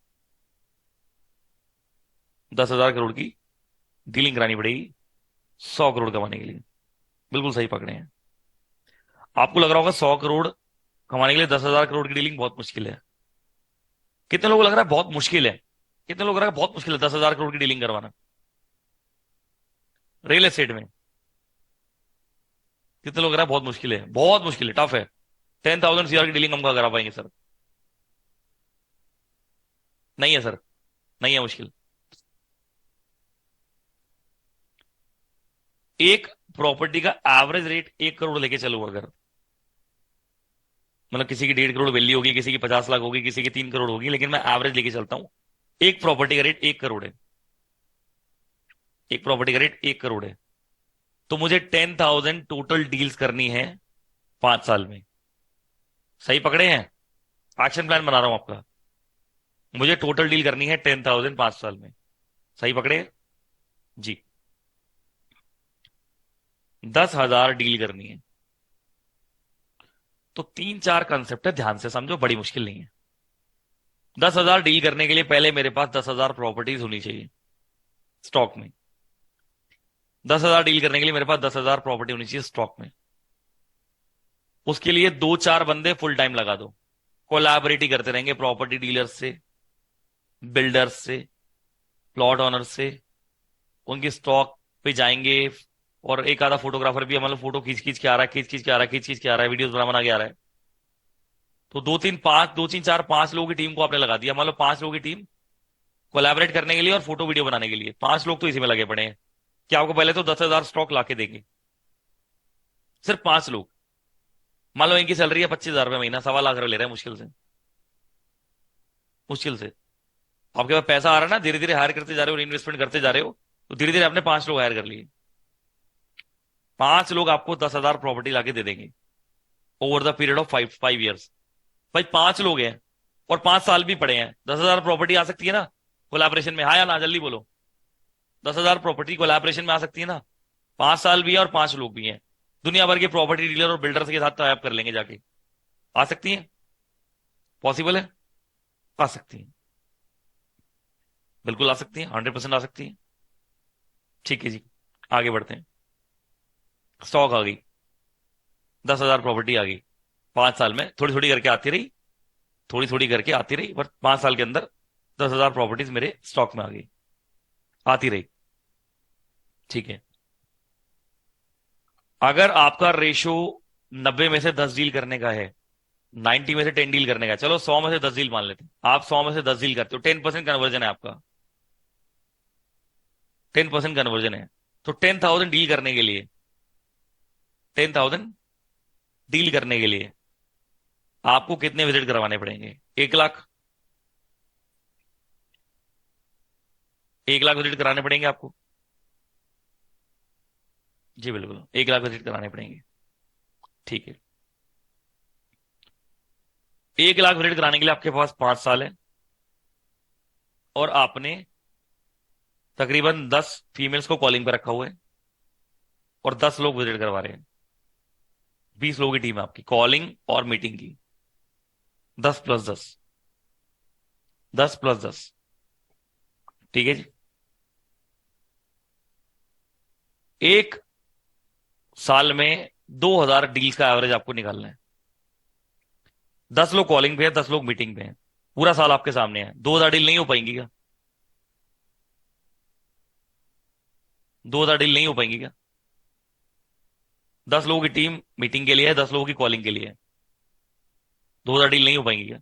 10,000 करोड़ की डीलिंग करानी पड़ेगी 100 करोड़ कमाने के लिए। बिल्कुल सही पकड़े हैं। आपको लग रहा होगा 100 करोड़ कमाने के लिए 10,000 करोड़ की डीलिंग बहुत मुश्किल है। कितने लोगों को लग रहा है बहुत मुश्किल है? कितने लोगों को लग रहा है बहुत मुश्किल है 10,000 करोड़ की डीलिंग करवाना रियल एस्टेट में? कितने लोग कह रहा है बहुत मुश्किल है, बहुत मुश्किल है, टफ है? 10,000 CR की डीलिंग हम कहाँ करा पाएंगे सर? नहीं है सर, नहीं है मुश्किल। एक प्रॉपर्टी का एवरेज रेट 1 करोड़ लेके चलो अगर, मतलब किसी की 1.5 करोड़ वैल्यू होगी, किसी की 50 लाख होगी, किसी की 3 करोड़ होगी, लेकिन मैं एवरेज लेके चलता हूं। एक प्रॉपर्टी का रेट 1 करोड़ है, एक प्रॉपर्टी का रेट 1 करोड़ है। तो मुझे 10,000 टोटल डील्स करनी है 5 साल में। सही पकड़े हैं? एक्शन प्लान बना रहा हूं आपका। मुझे टोटल डील करनी है 10,000 5 साल में। सही पकड़े जी? 10,000 डील करनी है। तो 3-4 कंसेप्ट है, ध्यान से समझो, बड़ी मुश्किल नहीं है। 10,000 डील करने के लिए पहले मेरे पास 10,000 प्रॉपर्टीज होनी चाहिए स्टॉक में। 10,000 डील करने के लिए मेरे पास 10,000 प्रॉपर्टी होनी चाहिए स्टॉक में। उसके लिए 2-4 बंदे फुल टाइम लगा दो, कोलैबोरेट करते रहेंगे प्रॉपर्टी डीलर्स से, बिल्डर्स से, प्लॉट ऑनर्स से। उनकी स्टॉक पे जाएंगे, और एक आधा फोटोग्राफर भी मतलब फोटो खींच खींच के आ रहा है, खींच खींच के आ रहा है, खींच खींच के आ रहा है, वीडियोस बना बना के आ रहा है। तो 2-3 4 5 लोगों की टीम को आपने लगा दिया, मान लो 5 लोगों की टीम कोलैबोरेट करने के लिए और फोटो वीडियो बनाने के लिए। 5 लोग तो इसी में लगे पड़े हैं कि आपको पहले तो 10,000 स्टॉक लाके देंगे। सिर्फ 5 लोग। मान लो इनकी सैलरी है 25,000 रुपये महीना, 1.25 लाख रुपए ले रहे हैं मुश्किल से, मुश्किल से। आपके पास पैसा आ रहा है ना, धीरे धीरे हायर करते जा रहे हो, इन्वेस्टमेंट करते जा रहे हो, तो धीरे धीरे आपने 5 लोग हायर कर लिए। 5 लोग आपको 10,000 प्रॉपर्टी लाके दे देंगे over the period of 5 5 years. भाई 5 लोग हैं और 5 साल भी पड़े हैं, 10,000 प्रॉपर्टी आ सकती है ना कोलैबोरेशन में? हाँ या ना, जल्दी बोलो। 10,000 प्रॉपर्टी कोलैबोरेशन में आ सकती है ना? 5 साल भी है और 5 लोग भी हैं। दुनिया भर के प्रॉपर्टी डीलर और बिल्डर्स के साथ टाई अप कर लेंगे जाके। आ सकती है? पॉसिबल है? आ सकती है, बिल्कुल आ सकती है, 100% आ सकती है। ठीक है जी, आगे बढ़ते हैं। स्टॉक आ गई, 10,000 प्रॉपर्टी आ गई। 5 साल में थोड़ी थोड़ी करके आती रही, थोड़ी थोड़ी करके आती रही, पर 5 साल के अंदर 10,000 प्रॉपर्टीज मेरे स्टॉक में आ गई, आती रही। ठीक है। अगर आपका रेशो 90 में से 10 डील करने का है, 90 में से 10 डील करने का है, चलो 100 में से 10 डील मान लेते हैं, आप 100 में से 10 डील करते हो, 10% कन्वर्जन है आपका, 10% कन्वर्जन है। तो 10,000 डील करने के लिए, 10,000 डील करने के लिए आपको कितने विजिट करवाने पड़ेंगे? 1 लाख। 1 लाख विजिट कराने पड़ेंगे आपको। जी बिल्कुल, 1 लाख विजिट कराने पड़ेंगे। ठीक है। 1 लाख विजिट कराने के लिए आपके पास 5 साल है, और आपने तकरीबन 10 फीमेल्स को कॉलिंग पे रखा हुआ है, और 10 लोग विजिट करवा रहे हैं। 20 लोगों की टीम है आपकी कॉलिंग और मीटिंग की। 10+10, 10+10। ठीक है जी। 1 साल में 2,000 डील्स का एवरेज आपको निकालना है। 10 लोग कॉलिंग पे हैं, 10 लोग मीटिंग पे हैं। पूरा साल आपके सामने है, 2,000 डील नहीं हो पाएंगी क्या? 2,000 डील नहीं हो पाएंगी क्या? 10 लोगों की टीम मीटिंग के लिए है, 10 लोगों की कॉलिंग के लिए है, 2,000 डील नहीं हो पाएंगी क्या?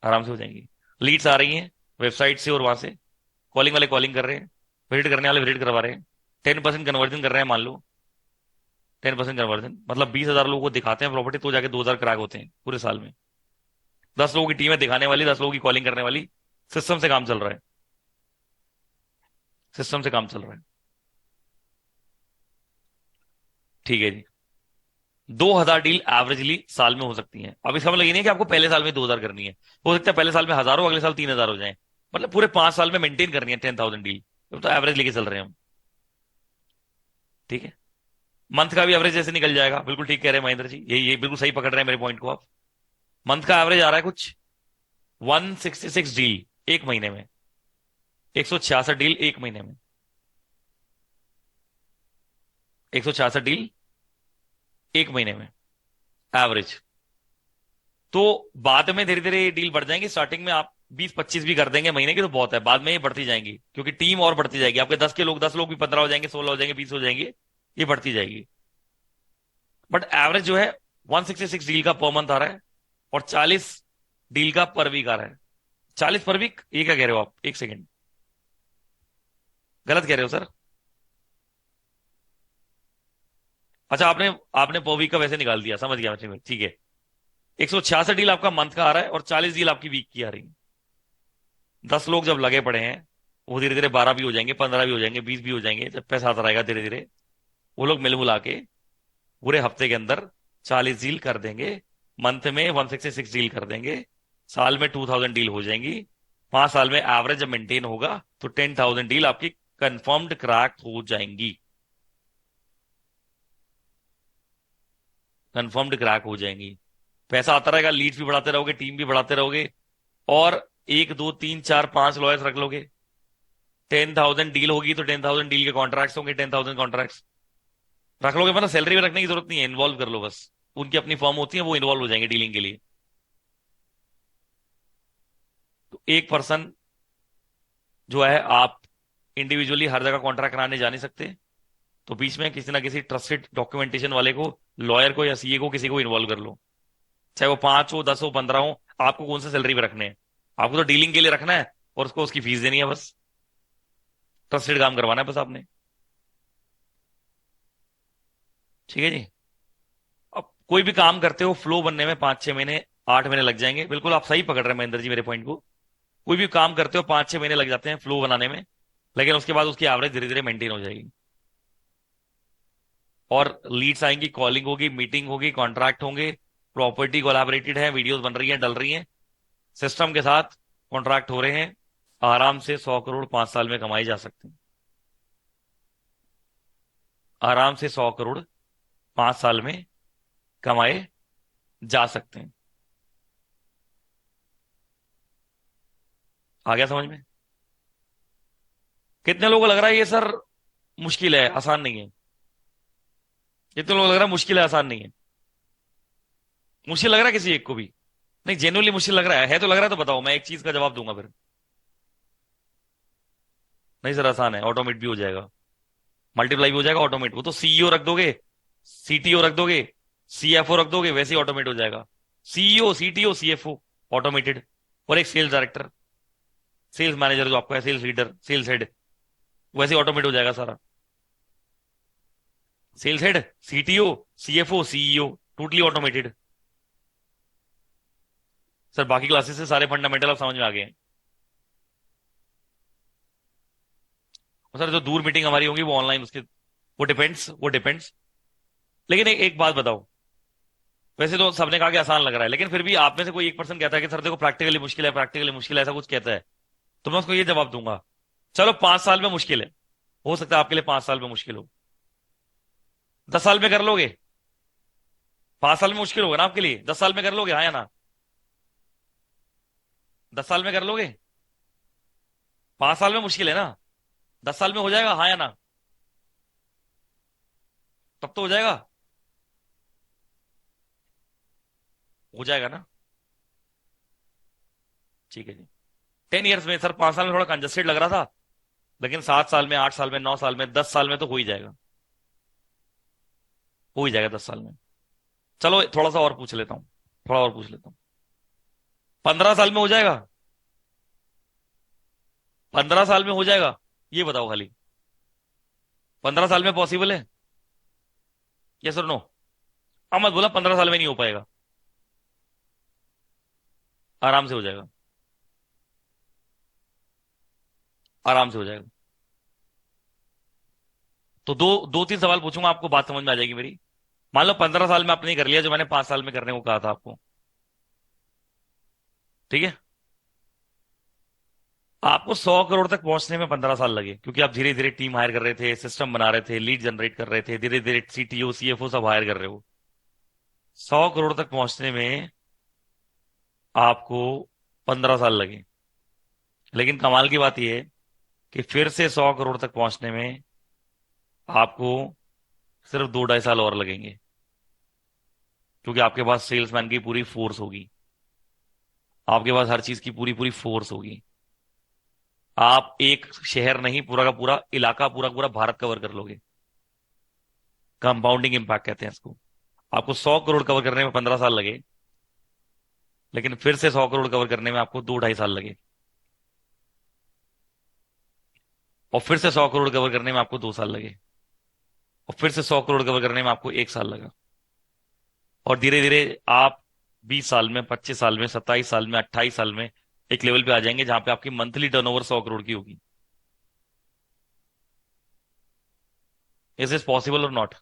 आराम से हो जाएंगी। लीड्स आ रही हैं वेबसाइट से और वहां से, कॉलिंग वाले कॉलिंग कर रहे हैं, विजिट करने वाले विजिट करवा रहे हैं, 10% कन्वर्जन कर रहे हैं मान लो। 10% कन्वर्जन मतलब 20,000 लोगों को दिखाते हैं प्रॉपर्टी, तो जाके 2,000 क्रैक होते हैं पूरे साल में। 10 लोगों की टीम है दिखाने वाली, 10 लोगों की कॉलिंग करने वाली। सिस्टम से काम चल रहा है, सिस्टम से काम चल रहा है। ठीक है जी। 2,000 डील एवरेजली साल में हो सकती है। अब इसका मतलब ये नहीं है कि आपको पहले साल में 2,000 करनी है, हो सकता है पहले साल में हजारों, अगले साल 3,000 हो जाए। मतलब पूरे 5 साल में मेंटेन करनी है 10,000 डील। तो एवरेज लेके चल रहे हैं हम। ठीक है। मंथ का भी एवरेज जैसे निकल जाएगा, बिल्कुल ठीक कह रहे हैं महेंद्र जी, यही बिल्कुल सही पकड़ रहे हैं मेरे पॉइंट को आप। मंथ का एवरेज आ रहा है कुछ 166 डील एक महीने में, 166 डील एक महीने में, 166 डील एक महीने में एवरेज। तो बाद में धीरे धीरे ये डील बढ़ जाएंगी। स्टार्टिंग में आप 20-25 भी कर देंगे महीने की तो बहुत है, बाद में ये बढ़ती जाएंगी क्योंकि टीम और बढ़ती जाएगी। आपके 10 भी 15 हो जाएंगे, 16 हो जाएंगे, 20 हो जाएंगे, ये बढ़ती जाएगी। बट एवरेज जो है 166 डील का पर मंथ आ रहा है, और 40 डील का पर वीक आ रहा है। 40 पर वीक, ये क्या कह रहे हो आप? एक सेकेंड, गलत कह रहे हो सर। अच्छा, आपने आपने पर वीक का वैसे निकाल दिया, समझ गया मैं, ठीक है। 166 डील आपका मंथ का आ रहा है और 40 डील आपकी वीक की आ रही है। 10 लोग जब लगे पड़े हैं, वो धीरे धीरे 12 भी हो जाएंगे, 15 भी हो जाएंगे, 20 भी हो जाएंगे। जब पैसा आता रहेगा धीरे धीरे, वो लोग मिल मिला के पूरे हफ्ते के अंदर 40 डील कर देंगे, मंथ में 166 डील कर देंगे, साल में 2,000 डील हो जाएंगी। 5 साल में एवरेज जब मेंटेन होगा तो 10,000 डील आपकी कंफर्म्ड क्रैक हो जाएंगी, कंफर्म्ड क्रैक हो जाएंगी। पैसा आता रहेगा, लीड्स भी बढ़ाते रहोगे, टीम भी बढ़ाते रहोगे, और 1 2 3 4 5 लॉयर्स रख लोगे। 10,000 डील होगी तो 10,000 डील के कॉन्ट्रैक्ट्स होंगे, 10,000 कॉन्ट्रैक्ट्स रख लोगे। मतलब सैलरी में रखने की जरूरत नहीं है, इन्वॉल्व कर लो बस। उनकी अपनी फर्म होती है, वो इन्वॉल्व हो जाएंगे डीलिंग के लिए। तो एक पर्सन जो है, आप इंडिविजुअली हर जगह कॉन्ट्रैक्ट कराने जा नहीं सकते, तो बीच में किसी ना किसी ट्रस्टेड डॉक्यूमेंटेशन वाले को, लॉयर को या सीए को, किसी को इन्वॉल्व कर लो। चाहे वो 5 हो, 10 हो, 15 हो, आपको कौन सा सैलरी में रखने हैं? आपको तो डीलिंग के लिए रखना है और उसको उसकी फीस देनी है बस। ट्रस्टेड काम करवाना है बस आपने। ठीक है जी। अब कोई भी काम करते हो, फ्लो बनने में 5-6 महीने, 8 महीने लग जाएंगे। बिल्कुल आप सही पकड़ रहे हैं महेंद्र जी मेरे पॉइंट को। कोई भी काम करते हो 5-6 महीने लग जाते हैं फ्लो बनाने में, लेकिन उसके बाद उसकी एवरेज धीरे धीरे मेंटेन हो जाएगी। और लीड्स आएंगी, कॉलिंग होगी, मीटिंग होगी, कॉन्ट्रैक्ट होंगे, प्रॉपर्टी कोलैबोरेटेड है, वीडियोस बन रही हैं, डल रही हैं, सिस्टम के साथ कॉन्ट्रैक्ट हो रहे हैं। आराम से 100 करोड़ 5 साल में कमाए जा सकते हैं। आराम से 100 करोड़ 5 साल में कमाए जा सकते हैं। आ गया समझ में? कितने लोगों को लग रहा है ये सर मुश्किल है, आसान नहीं है? कितने लोगों को लग रहा है मुश्किल है, आसान नहीं है? मुश्किल लग रहा है किसी एक को भी? नहीं, जेन्युइनली मुश्किल लग रहा है तो लग रहा है तो बताओ, मैं एक चीज का जवाब दूंगा फिर। नहीं सर आसान है, ऑटोमेट भी हो जाएगा, मल्टीप्लाई भी हो जाएगा, ऑटोमेट। वो तो सीईओ रख दोगे, सीटीओ रख दोगे, सीएफओ रख दोगे, वैसे ही ऑटोमेट हो जाएगा। सीईओ, सीटीओ, सीएफओ ऑटोमेटेड, और एक सेल्स डायरेक्टर, सेल्स मैनेजर जो आपका है, सेल्स लीडर, सेल्स हेड, वैसे ही ऑटोमेट हो जाएगा सारा। Sales head, CTO, CFO, CEO, totally automated. Sir बाकी क्लासेस से सारे फंडामेंटल आप समझ में आ गए हैं? और सर जो दूर मीटिंग हमारी होगी वो ऑनलाइन, उसके वो डिपेंड्स। लेकिन एक बात बताओ, वैसे तो सबने कहा कि आसान लग रहा है, लेकिन फिर भी आप में से कोई एक पर्सन कहता है कि सर देखो प्रैक्टिकली मुश्किल है, प्रैक्टिकली मुश्किल है, ऐसा कुछ कहता है, तो मैं उसको ये जवाब दूंगा, चलो 5 साल में मुश्किल है, हो सकता है आपके लिए 5 साल में मुश्किल हो, 10 साल में कर लोगे? 5 साल में मुश्किल होगा ना आपके लिए, 10 साल में कर लोगे, हाँ या ना? 10 साल में कर लोगे? 5 साल में मुश्किल है ना, 10 साल में हो जाएगा, हाँ या ना? तब तो हो जाएगा, हो जाएगा ना? ठीक है जी। 10 ईयर्स में सर, 5 साल में थोड़ा कंजस्टेड लग रहा था, लेकिन 7 साल में, 8 साल में, 9 साल में, 10 साल में तो हो ही जाएगा। हो ही जाएगा 10 साल में। चलो थोड़ा सा और पूछ लेता हूँ, थोड़ा और पूछ लेता हूँ। 15 साल में हो जाएगा? 15 साल में हो जाएगा, ये बताओ खाली। 15 साल में पॉसिबल है? यस और नो? अब मत बोला 15 साल में नहीं हो पाएगा। आराम से हो जाएगा, आराम से हो जाएगा। तो दो दो तीन सवाल पूछूंगा, आपको बात समझ में आ जाएगी मेरी। मान लो 15 साल में आपने कर लिया जो मैंने 5 साल में करने को कहा था आपको। ठीक है। आपको 100 करोड़ तक पहुंचने में 15 साल लगे, क्योंकि आप धीरे धीरे टीम हायर कर रहे थे, सिस्टम बना रहे थे, लीड जनरेट कर रहे थे, धीरे धीरे सीटीओ सीएफओ सब हायर कर रहे हो। 100 करोड़ तक पहुंचने में आपको 15 साल लगे। लेकिन कमाल की बात यह है कि फिर से 100 करोड़ तक पहुंचने में आपको सिर्फ 2 ढाई साल और लगेंगे, क्योंकि आपके पास सेल्समैन की पूरी फोर्स होगी, आपके पास हर चीज की पूरी पूरी फोर्स होगी। आप एक शहर नहीं, पूरा का पूरा इलाका, पूरा पूरा भारत कवर कर लोगे। कंपाउंडिंग इम्पैक्ट कहते हैं इसको। आपको 100 करोड़ कवर करने में 15 साल लगे, लेकिन फिर से 100 करोड़ कवर करने में आपको 2 ढाई साल लगे, और फिर से 100 करोड़ कवर करने में आपको 2 साल लगे, और फिर से 100 करोड़ कवर करने में आपको 1 साल लगा। और धीरे धीरे आप 20 साल में, 25 साल में, 27 साल में, 28 साल में एक लेवल पे आ जाएंगे जहां पे आपकी मंथली टर्नओवर 100 करोड़ की होगी। इज दिस पॉसिबल और नॉट?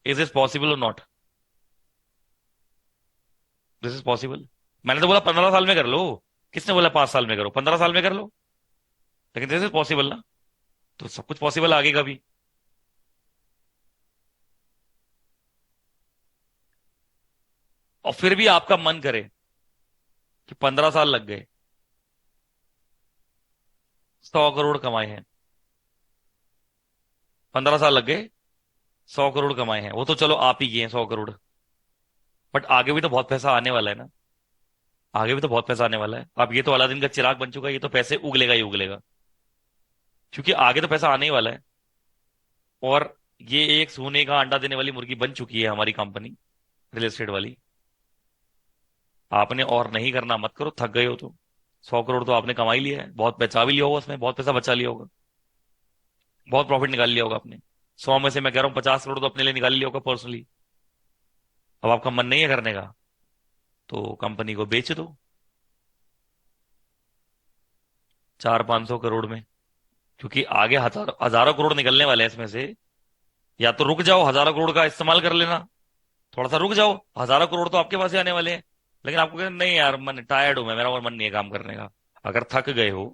इज दिस पॉसिबल और नॉट? This is possible. मैंने तो बोला 15 साल में कर लो। किसने बोला 5 साल में करो? 15 साल में कर लो। लेकिन दिस इज पॉसिबल ना। तो सब कुछ पॉसिबल आगे का भी। और फिर भी आपका मन करे कि 15 साल लग गए, 100 करोड़ कमाए हैं, 15 साल लग गए, 100 करोड़ कमाए हैं, वो तो चलो आप ही किए हैं 100 करोड़। बट आगे भी तो बहुत पैसा आने वाला है ना। आगे भी तो बहुत पैसा आने वाला है। अब ये तो अलादीन का चिराग बन चुका है, ये तो पैसे उगलेगा ही उगलेगा, क्योंकि आगे तो पैसा आने ही वाला है। और ये एक सोने का अंडा देने वाली मुर्गी बन चुकी है हमारी कंपनी, रियल एस्टेट वाली। आपने और नहीं करना मत करो, थक गए हो तो। 100 करोड़ तो आपने कमा ही लिया है, बहुत बचा भी लिया होगा, उसमें बहुत पैसा बचा लिया होगा, बहुत प्रॉफिट निकाल लिया होगा आपने। 100 में से मैं कह रहा हूँ 50 करोड़ तो अपने लिए निकाल लिया होगा पर्सनली। अब आपका मन नहीं है करने का, तो कंपनी को बेच दो 400-500 करोड़ में, क्योंकि आगे हजारों हजारों करोड़ निकलने वाले हैं इसमें से। या तो रुक जाओ, हजारों करोड़ का इस्तेमाल कर लेना, थोड़ा सा रुक जाओ, हजारों करोड़ तो आपके पास ही आने वाले हैं। लेकिन आपको कहना नहीं यार, मन टायर्ड हूं मैं, मेरा और मन नहीं है काम करने का। अगर थक गए हो,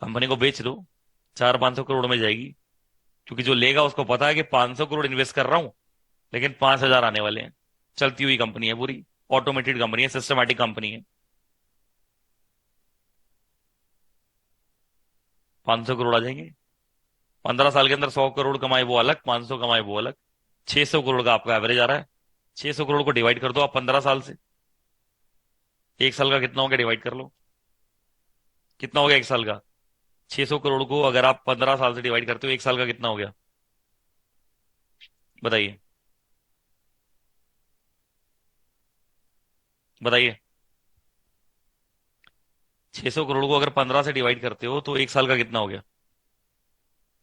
कंपनी को बेच दो, 400-500 करोड़ में जाएगी। क्योंकि जो लेगा उसको पता है कि 500 करोड़ इन्वेस्ट कर रहा हूं, लेकिन 5,000 आने वाले हैं। चलती हुई कंपनी है पूरी, ऑटोमेटेड कंपनी है, सिस्टमैटिक कंपनी है। 500 करोड़ आ जाएंगे। 15 साल के अंदर 100 करोड़ कमाए वो अलग, 500 कमाए वो अलग। 600 करोड़ का आपका एवरेज आ रहा है। 600 करोड़ को डिवाइड कर दो आप 15 साल से। एक साल का कितना हो गया, डिवाइड कर लो। कितना हो गया एक साल का? 600 करोड़ को अगर आप 15 साल से डिवाइड करते हो, एक साल का कितना हो गया बताइए? बताइए। 600 करोड़ को अगर 15 से डिवाइड करते हो तो एक साल का कितना हो गया?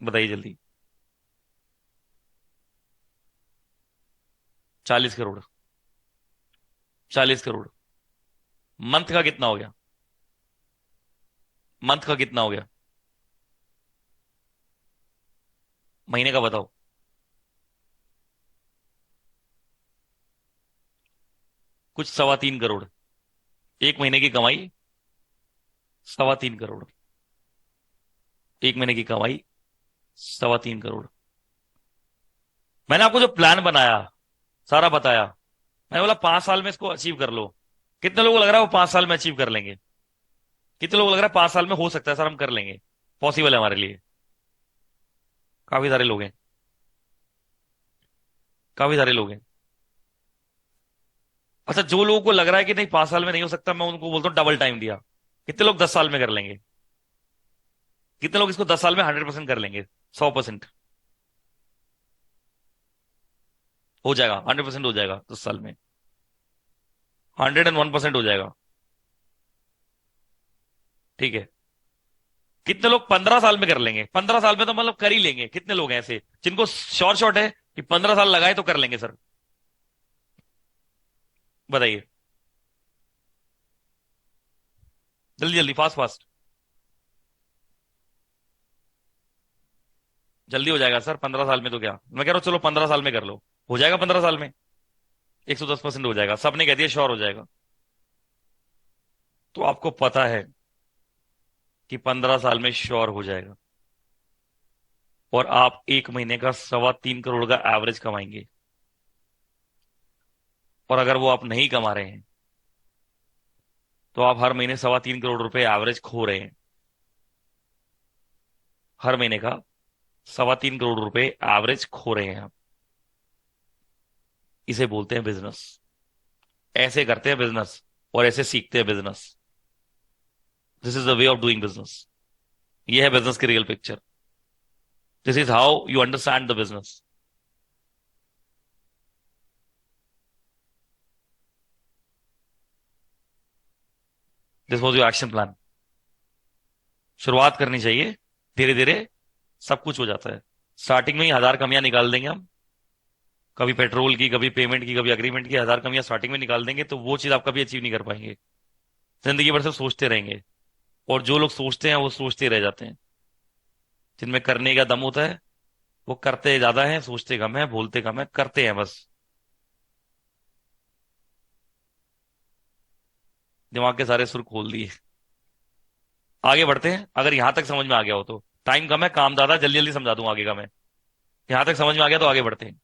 बताइए जल्दी। 40 करोड़। 40 करोड़। मंथ का कितना हो गया? मंथ का कितना हो गया? महीने का बताओ। कुछ 3.25 करोड़। एक महीने की कमाई 3.25 करोड़। एक महीने की कमाई 3.25 करोड़। मैंने आपको जो प्लान बनाया, सारा बताया। मैंने बोला 5 साल में इसको अचीव कर लो। कितने लोगों को लग रहा है वो 5 साल में अचीव कर लेंगे? कितने लोगों को लग रहा है 5 साल में हो सकता है सर, हम कर लेंगे, पॉसिबल है हमारे लिए? काफी सारे लोग हैं, काफी सारे लोग हैं। अच्छा, जो लोगों को लग रहा है कि नहीं 5 साल में नहीं हो सकता, मैं उनको बोलता हूँ डबल टाइम दिया। कितने लोग 10 साल में कर लेंगे? कितने लोग इसको 10 साल में 100% कर लेंगे? 100%। हो जाएगा, 100% हो जाएगा 10 साल में। 101% हो जाएगा। ठीक है। कितने लोग 15 साल में कर लेंगे? 15 साल में तो मतलब कर ही लेंगे। कितने लोग हैं ऐसे जिनको श्योर शॉट है कि 15 साल लगाए तो कर लेंगे सर? बताइए। जल्दी जल्दी, फास्ट फास्ट। जल्दी हो जाएगा सर 15 साल में तो। क्या मैं कह रहा हूँ, चलो 15 साल में कर लो। हो जाएगा 15 साल में। 110% हो जाएगा, सबने कह दिया श्योर हो जाएगा। तो आपको पता है कि 15 साल में श्योर हो जाएगा। और आप एक महीने का 3.25 करोड़ का एवरेज कमाएंगे। और अगर वो आप नहीं कमा रहे हैं तो आप हर महीने 3.25 करोड़ रुपए एवरेज खो रहे हैं। हर महीने का 3.25 करोड़ रुपए एवरेज खो रहे हैं आप। इसे बोलते हैं बिजनेस। ऐसे करते हैं बिजनेस और ऐसे सीखते हैं business. This is the way of doing business. ये है बिजनेस की real picture. This is how you understand the business. This was your action plan. शुरुआत करनी चाहिए, धीरे धीरे सब कुछ हो जाता है। स्टार्टिंग में ही 1,000 कमियां निकाल देंगे हम। कभी पेट्रोल की, कभी पेमेंट की, कभी अग्रीमेंट की, 1,000 कमियां स्टार्टिंग में निकाल देंगे तो वो चीज आप कभी अचीव नहीं कर पाएंगे। जिंदगी भर सिर्फ सोचते रहेंगे। और जो लोग सोचते हैं वो सोचते ही रह जाते हैं। जिनमें करने का दम होता है वो करते ज्यादा है, सोचते कम है, बोलते कम है, करते हैं बस। दिमाग के सारे सुर खोल दिए। आगे बढ़ते हैं। अगर यहां तक समझ में आ गया हो तो, टाइम कम है काम ज्यादा, जल्दी जल्दी समझा दूं आगे का मैं। यहां तक समझ में आ गया तो आगे बढ़ते हैं।